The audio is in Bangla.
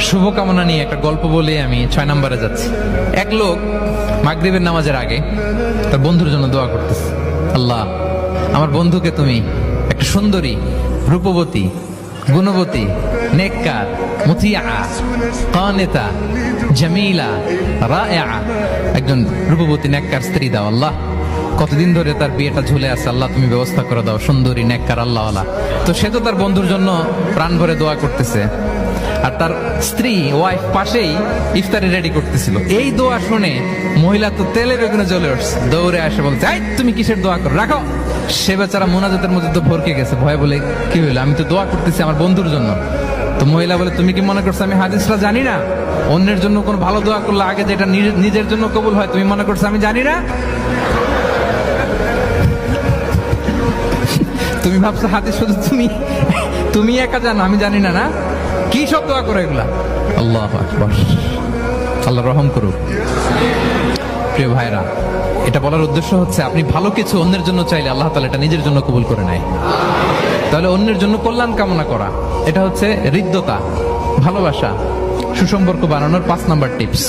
শুভকামনা নিয়ে একটা গল্প বলে আমি 6 নম্বরে যাচ্ছি। এক লোক মাগরিবের নামাজের আগে তার বন্ধুর জন্য দোয়া করতেছে, আল্লাহ আমার বন্ধুকে তুমি একটা সুন্দরী, রূপবতী, গুণবতী, নেককার, মুতিয়া, কানেতা, জামিলা, রায়েআ একজন রূপবতী নেককার স্ত্রী দাও আল্লাহ। কতদিন ধরে তার বিয়েটা ঝুলে আছে, আল্লাহ তুমি ব্যবস্থা করে দাও, সুন্দরী নেককার আল্লাহওয়ালা। তো সে তো তার বন্ধুর জন্য প্রাণ ভরে দোয়া করতেছে, আর তার স্ত্রী ওয়াইফ পাশেই ইফতারি রেডি করতেছিল। এই দোয়া শুনে মহিলা তো তেলের বেগুনে জ্বলে উঠছে, দৌড়ে আসে বলছে, এই তুমি কিসের দোয়া করো, রাখো। সে বেচারা মোনাজাতের মধ্যে তো ভরকে গেছে, ভয় বলে কি হইলো, আমি তো দোয়া করতেছি আমার বন্ধুর জন্য। তো মহিলা বলে, তুমি কি মনে করছো আমি হাদিসটা জানি না? অন্যের জন্য কোন ভালো দোয়া করলে আগে যেটা নিজের জন্য কবুল হয়, তুমি মনে করছো আমি জানি না? তুমি ভাবছো হাদিস শুধু তুমি একা জানো, আমি জানি না? না, কি সব দোয়া করে এগুলা? আল্লাহু আকবার, আল্লাহ রহম করুক। প্রিয় ভাইরা, এটা বলার উদ্দেশ্য হচ্ছে আপনি ভালো কিছু অন্যের জন্য চাইলে আল্লাহ তাআলা এটা নিজের জন্য কবুল করে নেয়। তাহলে অন্যের জন্য কল্যাণ কামনা করা, এটা হচ্ছে হৃদ্যতা, ভালোবাসা, সুসম্পর্ক বানানোর 5 নাম্বার টিপস।